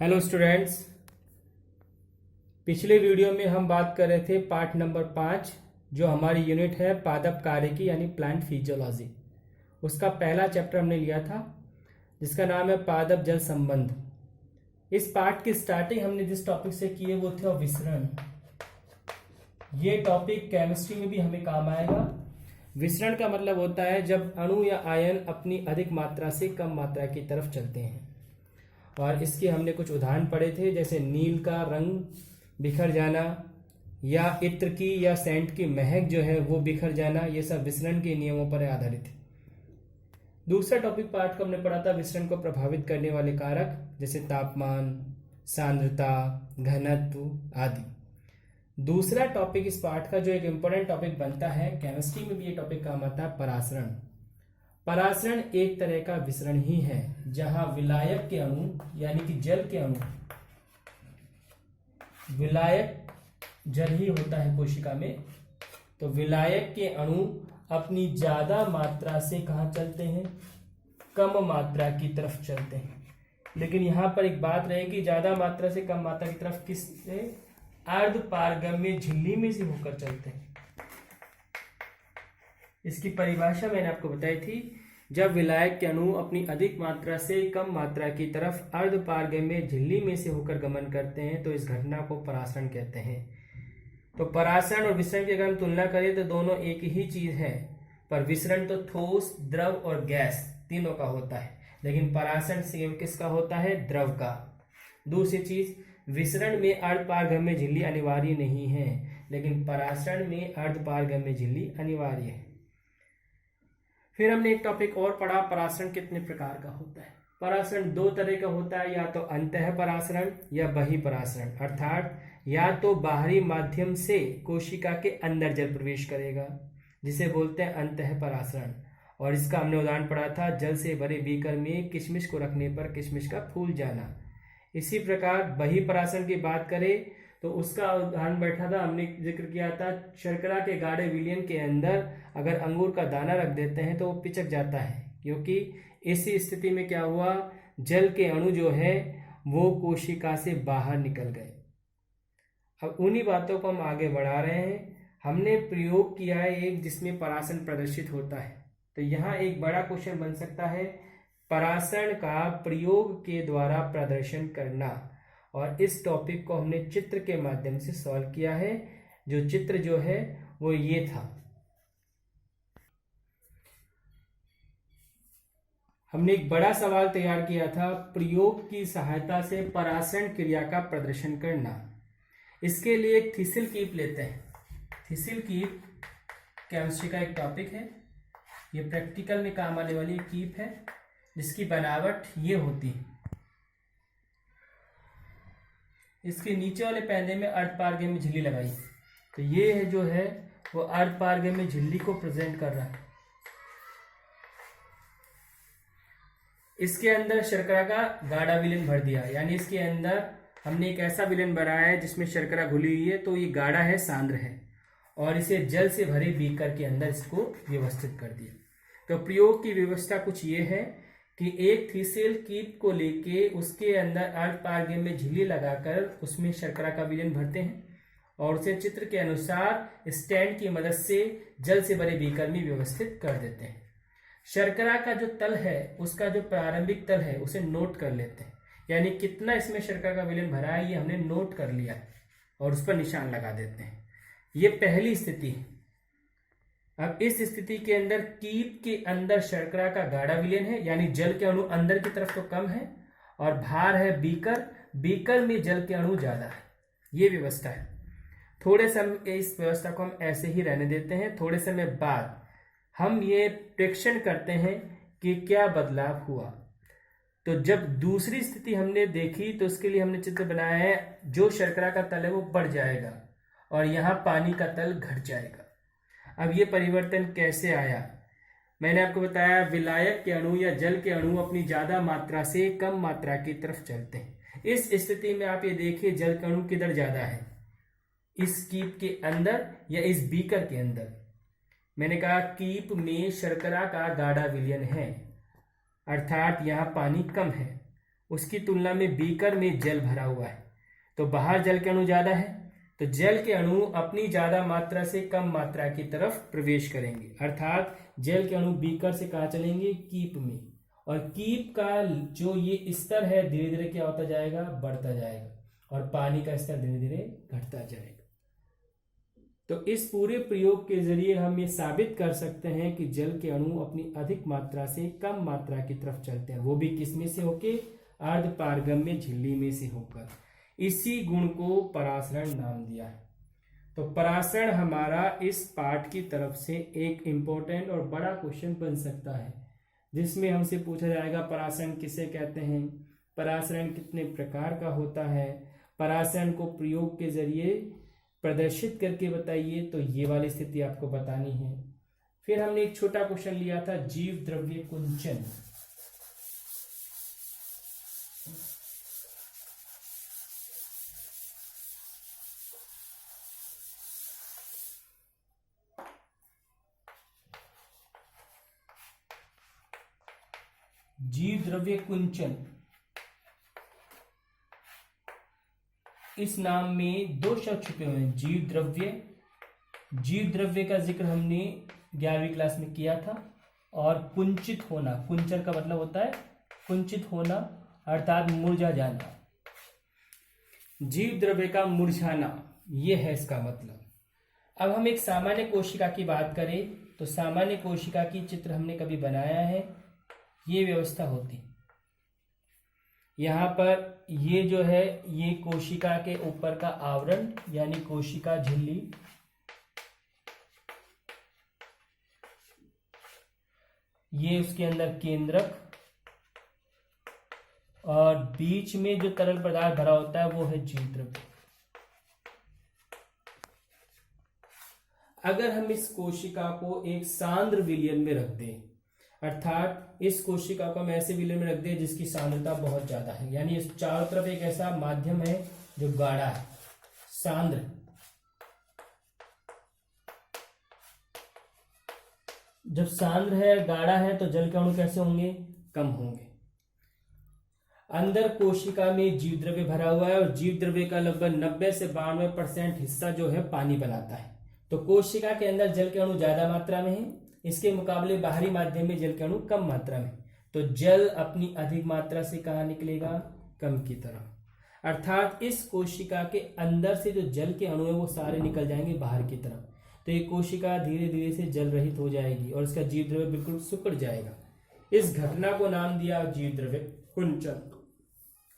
Hello students. पिछले video में हम बात कर रहे थे पार्ट नंबर 5 जो हमारी यूनिट है पादप कार्यकी यानी प्लांट फिजियोलॉजी। उसका पहला चैप्टर हमने लिया था जिसका नाम है पादप जल संबंध। इस पार्ट की स्टार्टिंग हमने जिस टॉपिक से की है वो थे विसरण। ये टॉपिक केमिस्ट्री में भी हमें काम आएगा। विसरण का मतलब होता है जब अणु या आयन अपनी अधिक मात्रा से कम मात्रा की तरफ चलते हैं, और इसके हमने कुछ उदाहरण पढ़े थे जैसे नील का रंग बिखर जाना या इत्र की या सेंट की महक जो है वो बिखर जाना। ये सब विसरण के नियमों पर आधारित है। दूसरा टॉपिक पार्ट को हमने पढ़ा था विसरण को प्रभावित करने वाले कारक जैसे तापमान, सांद्रता, घनत्व आदि। दूसरा टॉपिक इस पार्ट का जो एक इम्पोर्टेंट टॉपिक बनता है, केमिस्ट्री में भी ये टॉपिक काम आता है, परासरण। परासरण एक तरह का विसरण ही है जहां विलायक के अणु यानी कि जल के अणु, विलायक जल ही होता है कोशिका में, तो विलायक के अणु अपनी ज्यादा मात्रा से कहां चलते हैं, कम मात्रा की तरफ चलते हैं। लेकिन यहां पर एक बात रहेगी, ज्यादा मात्रा से कम मात्रा की तरफ किससे, अर्ध पारगम्य झिल्ली में से होकर चलते हैं। इसकी परिभाषा मैंने आपको बताई थी, जब विलायक के अणु अपनी अधिक मात्रा से कम मात्रा की तरफ अर्ध पारगम्य झिल्ली में से होकर गमन करते हैं तो इस घटना को परासरण कहते हैं। तो परासरण और विसरण की अगर हम तुलना करें तो दोनों एक ही चीज है, पर विसरण तो ठोस, द्रव और गैस तीनों का होता है, लेकिन परासरण सेम किसका होता है, द्रव का। दूसरी चीज, विसरण में अर्ध पारगम्य झिल्ली अनिवार्य नहीं है, लेकिन परासरण में अर्ध पारगम्य झिल्ली अनिवार्य है। फिर हमने एक टॉपिक और पढ़ा, परासरण कितने प्रकार का होता है। परासरण दो तरह का होता है, या तो अंतः परासरण या बहिपरासरण, अर्थात या तो बाहरी माध्यम से कोशिका के अंदर जल प्रवेश करेगा जिसे बोलते हैं अंतः परासरण, और इसका हमने उदाहरण पढ़ा था, जल से भरे बीकर में किशमिश को रखने पर किशमिश का फूल जाना। इसी प्रकार बहिपरासरण की बात करें तो उसका उदाहरण बैठा था, हमने जिक्र किया था, शर्करा के गाढ़े विलयन के अंदर अगर अंगूर का दाना रख देते हैं तो वो पिचक जाता है, क्योंकि इसी स्थिति में क्या हुआ, जल के अणु जो है वो कोशिका से बाहर निकल गए। अब उन्हीं बातों को हम आगे बढ़ा रहे हैं। हमने प्रयोग किया है एक जिसमें परासरण प्रदर्शित होता है, तो यहाँ एक बड़ा क्वेश्चन बन सकता है, परासरण का प्रयोग के द्वारा प्रदर्शन करना, और इस टॉपिक को हमने चित्र के माध्यम से सॉल्व किया है। जो चित्र जो है वो ये था, हमने एक बड़ा सवाल तैयार किया था, प्रयोग की सहायता से परासरण क्रिया का प्रदर्शन करना। इसके लिए एक थिसिल कीप लेते हैं। थिसिल कीप केमिस्ट्री का एक टॉपिक है, ये प्रैक्टिकल में काम आने वाली कीप है जिसकी बनावट ये होती है। इसके नीचे वाले पैंदे में अर्ध पारगम्य झिल्ली लगाई, तो ये है जो है वो अर्ध पारगम्य झिल्ली को प्रेजेंट कर रहा है। इसके अंदर शर्करा का गाढ़ा विलयन भर दिया, यानी इसके अंदर हमने एक ऐसा विलयन बनाया है जिसमें शर्करा घुली हुई है, तो ये गाढ़ा है, सांद्र है, और इसे जल से भरे बीकर के अंदर इसको व्यवस्थित कर दिया। तो प्रयोग की व्यवस्था कुछ ये है कि एक थिसिल कीप को लेके उसके अंदर अर्ध पारगम्य झिल्ली लगाकर उसमें शर्करा का विलयन भरते हैं और उसे चित्र के अनुसार स्टैंड की मदद से जल से भरे बीकर में व्यवस्थित कर देते हैं। शर्करा का जो तल है, उसका जो प्रारंभिक तल है उसे नोट कर लेते हैं, यानी कितना इसमें शर्करा का विलयन भरा है ये हमने नोट कर लिया और उस पर निशान लगा देते हैं। ये पहली स्थिति है। अब इस स्थिति के अंदर कीप के अंदर शर्करा का गाढ़ा विलयन है, यानी जल के अणु अंदर की तरफ तो कम है, और भार है बीकर, बीकर में जल के अणु ज्यादा है। ये व्यवस्था है। थोड़े समय इस व्यवस्था को हम ऐसे ही रहने देते हैं। थोड़े समय बाद हम ये प्रेक्षण करते हैं कि क्या बदलाव हुआ। तो जब दूसरी स्थिति हमने देखी तो उसके लिए हमने चित्र बनाया है, जो शर्करा का तल है वो बढ़ जाएगा और यहाँ पानी का तल घट जाएगा। अब ये परिवर्तन कैसे आया, मैंने आपको बताया, विलायक के अणु या जल के अणु अपनी ज्यादा मात्रा से कम मात्रा की तरफ चलते हैं। इस स्थिति में आप ये देखिए जल के अणु किधर ज्यादा है, इस कीप के अंदर या इस बीकर के अंदर। मैंने कहा कीप में शर्करा का गाढ़ा विलयन है, अर्थात यहाँ पानी कम है, उसकी तुलना में बीकर में जल भरा हुआ है, तो बाहर जल के अणु ज्यादा है, तो जल के अणु अपनी ज्यादा मात्रा से कम मात्रा की तरफ प्रवेश करेंगे, अर्थात जल के अणु बीकर से कहाँ चलेंगे, कीप में, और कीप का जो ये स्तर है धीरे धीरे क्या होता जाएगा, बढ़ता जाएगा, और पानी का स्तर धीरे धीरे घटता जाएगा। तो इस पूरे प्रयोग के जरिए हम ये साबित कर सकते हैं कि जल के अणु अपनी अधिक मात्रा से कम मात्रा की तरफ चलते हैं, वो भी किसमें से होके, अर्धपारगम्य झिल्ली में से होकर। इसी गुण को परासरण नाम दिया है। तो परासरण हमारा इस पाठ की तरफ से एक इम्पोर्टेंट और बड़ा क्वेश्चन बन सकता है, जिसमें हमसे पूछा जाएगा परासरण किसे कहते हैं, परासरण कितने प्रकार का होता है, परासरण को प्रयोग के जरिए प्रदर्शित करके बताइए। तो ये वाली स्थिति आपको बतानी है। फिर हमने एक छोटा क्वेश्चन लिया था जीव द्रव्य कुंचन। जीव द्रव्य कुंचन, इस नाम में दो शब्द छुपे हुए हैं, जीव द्रव्य। जीव द्रव्य का जिक्र हमने 11वीं क्लास में किया था, और कुंचित होना, कुंचन का मतलब होता है कुंचित होना अर्थात मुरझा जाना। जीव द्रव्य का मुरझाना, ये है इसका मतलब। अब हम एक सामान्य कोशिका की बात करें तो सामान्य कोशिका की चित्र हमने कभी बनाया है, ये व्यवस्था होती। यहाँ पर ये जो है ये कोशिका के ऊपर का आवरण यानी कोशिका झिल्ली, ये उसके अंदर केंद्रक, और बीच में जो तरल पदार्थ भरा होता है वो है जीव द्रव्य। अगर हम इस कोशिका को एक सांद्र विलयन में रख दें, अर्थात इस कोशिका को हम ऐसे विलयन में रख दें जिसकी सांद्रता बहुत ज्यादा है, यानी इस चारों तरफ एक ऐसा माध्यम है जो गाढ़ा है, सांद्र। जब सांद्र है, गाढ़ा है, तो जल के अणु कैसे होंगे, कम होंगे। अंदर कोशिका में जीव द्रव्य भरा हुआ है, और जीव द्रव्य का लगभग 90 से 92% हिस्सा जो है पानी बनाता है। तो कोशिका के अंदर जल के अणु ज्यादा मात्रा में है, इसके मुकाबले बाहरी माध्यम में जल के अणु कम मात्रा में। तो जल अपनी अधिक मात्रा से कहाँ निकलेगा, कम की तरफ, अर्थात इस कोशिका के अंदर से जो जल के अणु है वो सारे निकल जाएंगे बाहर की तरफ। तो ये कोशिका धीरे धीरे से जल रहित हो जाएगी और इसका जीव द्रव्य बिल्कुल सिकुड़ जाएगा। इस घटना को नाम दिया जीव द्रव्य कुंचन।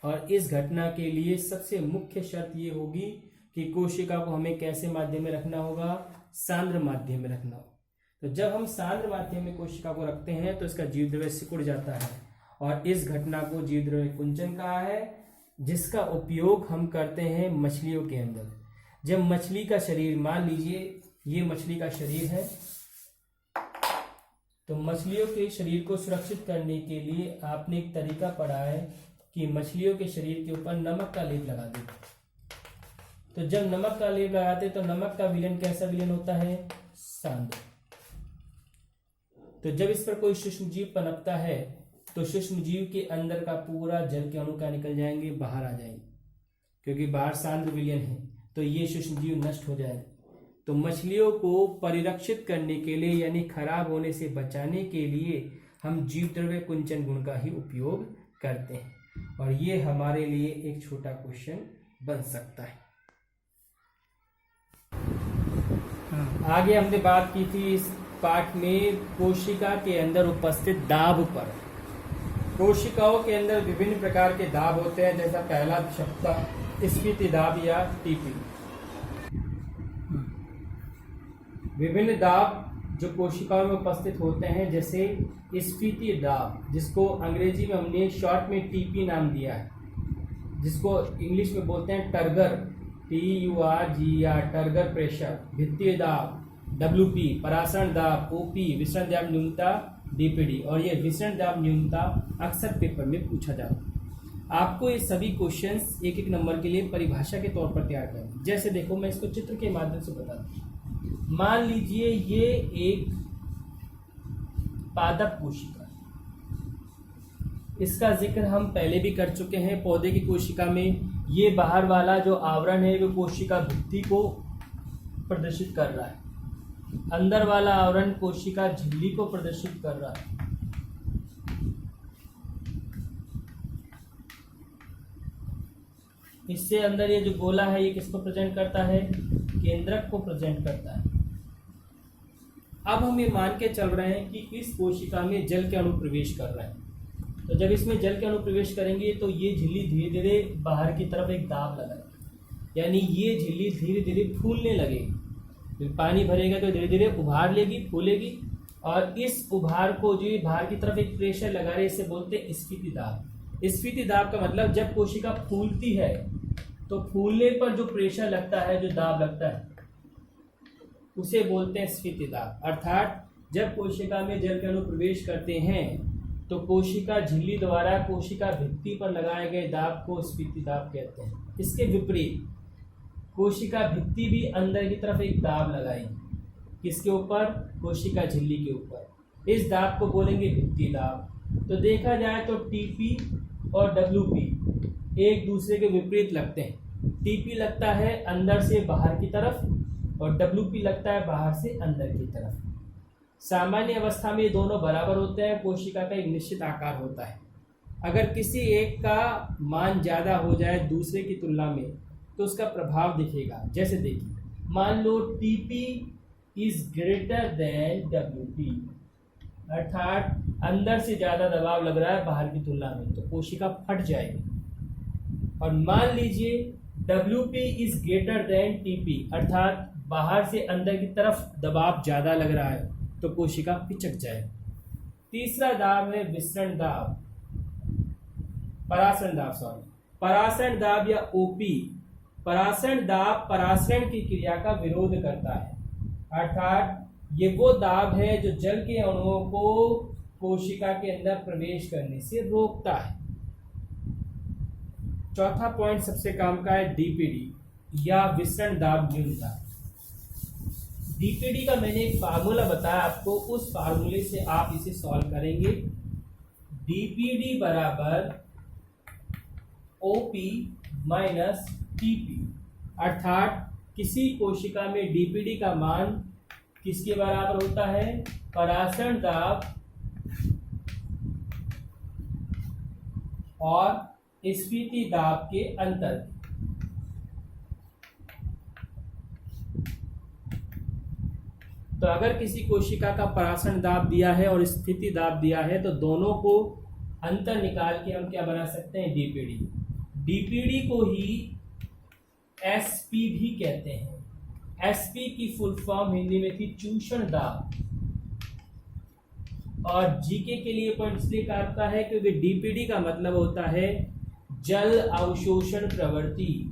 और इस घटना के लिए सबसे मुख्य शर्त ये होगी कि कोशिका को हमें कैसे माध्यम में रखना होगा, सांद्र माध्यम में रखना होगा। तो जब हम सांद्र माध्यम में कोशिका को रखते हैं तो इसका जीव द्रव्य सिकुड़ जाता है, और इस घटना को जीव द्रव्य कुंचन कहा है, जिसका उपयोग हम करते हैं मछलियों के अंदर। जब मछली का शरीर, मान लीजिए ये मछली का शरीर है, तो मछलियों के शरीर को सुरक्षित करने के लिए आपने एक तरीका पढ़ा है कि मछलियों के शरीर के ऊपर नमक का लेप लगा देते। तो जब नमक का लेप लगाते तो नमक का विलयन कैसा विलयन होता है, सांद्र। तो जब इस पर कोई सूक्ष्म जीव पनपता है तो सूक्ष्म जीव के अंदर का पूरा जल के अणु का निकल जाएंगे, बाहर आ जाएंगे, क्योंकि बाहर सांद्र विलयन है, तो ये सूक्ष्म जीव नष्ट हो जाएंगे। तो मछलियों को परिरक्षित करने के लिए यानी खराब होने से बचाने के लिए हम जीव द्रव्य कुंचन गुण का ही उपयोग करते हैं, और ये हमारे लिए एक छोटा क्वेश्चन बन सकता है। आगे हमने बात की थी इस पाठ में कोशिका के अंदर उपस्थित दाब पर। कोशिकाओं के अंदर विभिन्न प्रकार के दाब होते हैं, जैसा पहला शब्द स्फीति दाब या टीपी। विभिन्न दाब जो कोशिकाओं में उपस्थित होते हैं, जैसे स्फीति दाब, जिसको अंग्रेजी में हमने शॉर्ट में टीपी नाम दिया है, जिसको इंग्लिश में बोलते हैं टर्गर, TURGER, टर्गर प्रेशर। भित्तीय दाब WP, परासरण दाब OP, विसरण दाब न्यूनता DPD। और ये विसरण दाब न्यूनता अक्सर पेपर में पूछा जाता है। आपको ये सभी क्वेश्चंस एक एक नंबर के लिए परिभाषा के तौर पर तैयार करना। जैसे देखो, मैं इसको चित्र के माध्यम से बताता हूँ। मान लीजिए ये एक पादप कोशिका, इसका जिक्र हम पहले भी कर चुके हैं। पौधे की कोशिका में ये बाहर वाला जो आवरण है वो कोशिका भित्ति को प्रदर्शित कर रहा है, अंदर वाला आवरण कोशिका झिल्ली को प्रदर्शित कर रहा है। इससे अंदर ये जो गोला है ये किसको प्रेजेंट करता है? केंद्रक को प्रेजेंट करता है। अब हम ये मान के चल रहे हैं कि इस कोशिका में जल के अणु प्रवेश कर रहे हैं, तो जब इसमें जल के अणु प्रवेश करेंगे तो ये झिल्ली धीरे धीरे बाहर की तरफ एक दाब लगाएगी, यानी ये झिल्ली धीरे धीरे फूलने लगेगी। फिर पानी भरेगा तो धीरे धीरे उभार लेगी, फूलेगी, और इस उभार को जो बाहर की तरफ एक प्रेशर लगा रहे इसे बोलते हैं स्फीति दाब। स्फीति दाब का मतलब जब कोशिका फूलती है तो फूलने पर जो प्रेशर लगता है, जो दाब लगता है, उसे बोलते हैं स्फीति दाब। अर्थात जब कोशिका में जल के अणु प्रवेश करते हैं तो कोशिका झिल्ली द्वारा कोशिका भित्ति पर लगाए गए दाब को स्फीति दाब कहते हैं। इसके विपरीत कोशिका भित्ति भी अंदर की तरफ एक दाब लगाएगी, किसके ऊपर? कोशिका झिल्ली के ऊपर। इस दाब को बोलेंगे भित्ति दाब। तो देखा जाए तो टीपी और डब्ल्यूपी एक दूसरे के विपरीत लगते हैं। टीपी लगता है अंदर से बाहर की तरफ और डब्ल्यूपी लगता है बाहर से अंदर की तरफ। सामान्य अवस्था में ये दोनों बराबर होते हैं। कोशिका का एक निश्चित आकार होता है। अगर किसी एक का मान ज़्यादा हो जाए दूसरे की तुलना में तो उसका प्रभाव दिखेगा। जैसे देखिए, मान लो TP is greater than WP, अर्थात अंदर से ज़्यादा दबाव लग रहा है बाहर की तुलना में, तो कोशिका फट जाएगी। और मान लीजिए WP is greater then TP, अर्थात बाहर से अंदर की तरफ दबाव ज़्यादा लग रहा है, तो कोशिका पिचक जाए। तीसरा दाब है विसरण दाब, परासरण दाब, परासरण दाब या ओपी। परासरण दाब परासरण की क्रिया का विरोध करता है, अर्थात ये वो दाब है जो जल के अणुओं को कोशिका के अंदर प्रवेश करने से रोकता है। चौथा पॉइंट सबसे काम का है डीपीडी या विसरण दाब न्यूनता। डीपीडी का मैंने एक फार्मूला बताया आपको, उस फार्मूले से आप इसे सॉल्व करेंगे। डीपीडी बराबर ओपी माइनस टीपी, अर्थात किसी कोशिका में डीपीडी का मान किसके बराबर होता है? परासरण दाब और स्फीति दाब के अंतर। तो अगर किसी कोशिका का परासरण दाब दिया है और स्फीति दाब दिया है तो दोनों को अंतर निकाल के हम क्या बना सकते हैं? डीपीडी। डीपीडी को ही एसपी भी कहते हैं। एसपी की फुल फॉर्म हिंदी में थी चूषण दाब। और जीके के लिए पॉइंट इसलिए काटता है क्योंकि डीपीडी का मतलब होता है जल अवशोषण प्रवृत्ति।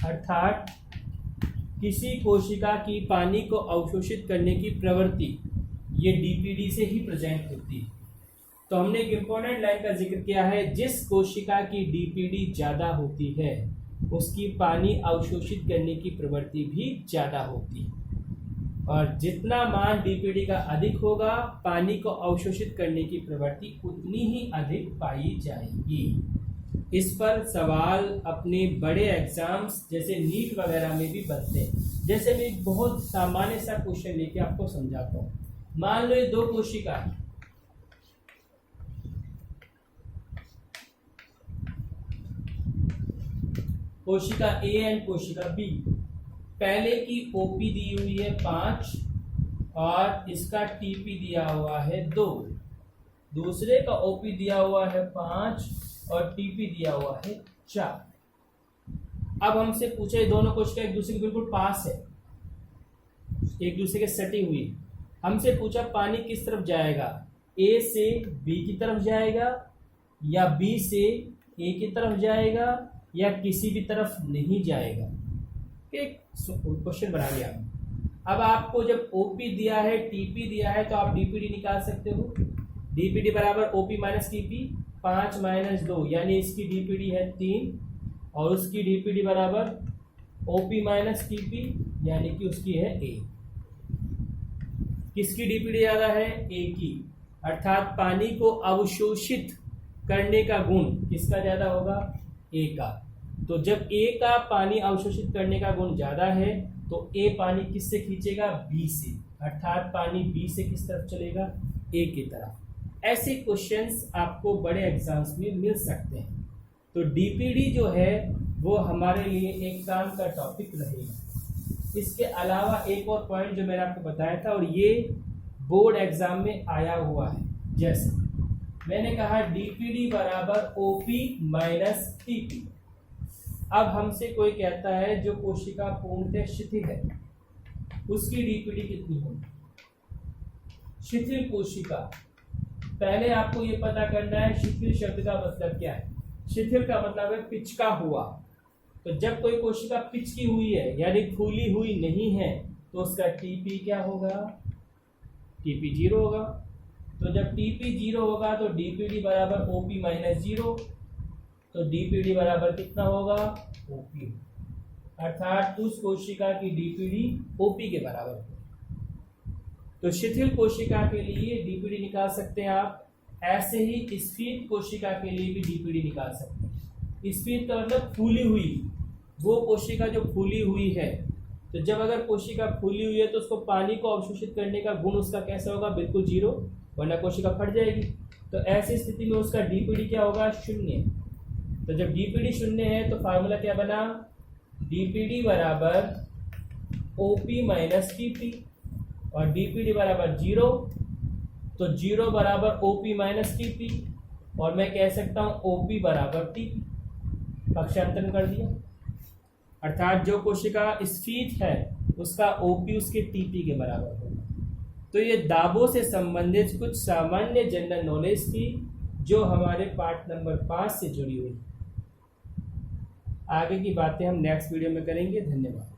अर्थात किसी कोशिका की पानी को अवशोषित करने की प्रवृत्ति ये डीपीडी से ही प्रेजेंट होती है। तो हमने एक इंपॉर्टेंट लाइन का जिक्र किया है, जिस कोशिका की डीपीडी ज़्यादा होती है उसकी पानी अवशोषित करने की प्रवृत्ति भी ज़्यादा होती है, और जितना मान डीपीडी का अधिक होगा पानी को अवशोषित करने की प्रवृत्ति उतनी ही अधिक पाई जाएगी। इस पर सवाल अपने बड़े एग्जाम्स जैसे नीट वगैरह में भी बनते हैं। जैसे मैं एक बहुत सामान्य सा क्वेश्चन लेके आपको समझाता हूँ। मान लो ये दो कोशिका है, कोशिका ए एंड कोशिका बी। पहले की ओपी दी हुई है 5 और इसका टीपी दिया हुआ है 2। दूसरे का ओपी दिया हुआ है 5 और टीपी दिया हुआ है 4। अब हमसे पूछे दोनों कोशिका एक दूसरे के बिल्कुल पास है, एक दूसरे के सटी हुई। हमसे पूछा पानी किस तरफ जाएगा, ए से बी की तरफ जाएगा या बी से ए की तरफ जाएगा या किसी भी तरफ नहीं जाएगा। एक क्वेश्चन बना लिया। अब आपको जब ओपी दिया है टीपी दिया है तो आप डीपीडी निकाल सकते हो। डीपीडी बराबर ओपी माइनस टीपी, 5 माइनस 2, यानी इसकी डीपीडी है 3 और उसकी डीपीडी बराबर ओपी माइनस टीपी यानी कि उसकी है ए। किसकी डीपीडी ज्यादा है? ए की। अर्थात पानी को अवशोषित करने का गुण किसका ज्यादा होगा? ए का। तो जब ए का पानी अवशोषित करने का गुण ज्यादा है तो ए पानी किससे खींचेगा? बी से। अर्थात पानी बी से किस तरफ चलेगा? ए की तरफ। ऐसे क्वेश्चंस आपको बड़े एग्जाम्स में मिल सकते हैं। तो डीपीडी जो है वो हमारे लिए एक काम का टॉपिक रहेगा। इसके अलावा एक और पॉइंट जो मैंने आपको बताया था, और ये बोर्ड एग्जाम में आया हुआ है, जैसे मैंने कहा डीपीडी बराबर ओपी माइनस टीपी। अब हमसे कोई कहता है जो कोशिका पूर्णतः शिथिल है उसकी डीपीडी कितनी होगी? शिथिल कोशिका, पहले आपको ये पता करना है शिथिल शब्द का मतलब क्या है। शिथिल का मतलब है पिचका हुआ। तो जब कोई कोशिका पिचकी हुई है यानी फूली हुई नहीं है तो उसका टीपी क्या होगा? टीपी 0 होगा। तो जब टीपी 0 होगा तो डीपीडी बराबर ओपी माइनस 0। तो डीपीडी बराबर कितना होगा? ओपी। अर्थात उस कोशिका की डीपीडी ओपी के बराबर होगी। तो शिथिल कोशिका के लिए डीपीडी निकाल सकते हैं आप। ऐसे ही स्फीत कोशिका के लिए भी डीपीडी निकाल सकते हैं। स्फीत का मतलब फूली हुई, वो कोशिका जो फूली हुई है। तो जब अगर कोशिका फूली हुई है तो उसको पानी को अवशोषित करने का गुण उसका कैसा होगा? बिल्कुल 0, वरना कोशिका फट जाएगी। तो ऐसी स्थिति में उसका डीपीडी क्या होगा? 0। तो जब डीपीडी 0 है तो फार्मूला क्या बना? डीपीडी बराबर ओपी माइनस टीपी, और डीपीडी बराबर 0। तो 0 बराबर ओपी माइनस टीपी, और मैं कह सकता हूं ओपी बराबर टीपी। पक्षांतरण कर दिया। अर्थात जो कोशिका स्फीत है उसका ओपी उसके टीपी के बराबर होगा। तो ये दाबों से संबंधित कुछ सामान्य जनरल नॉलेज थी जो हमारे पार्ट नंबर 5 से जुड़ी हुई। आगे की बातें हम नेक्स्ट वीडियो में करेंगे। धन्यवाद।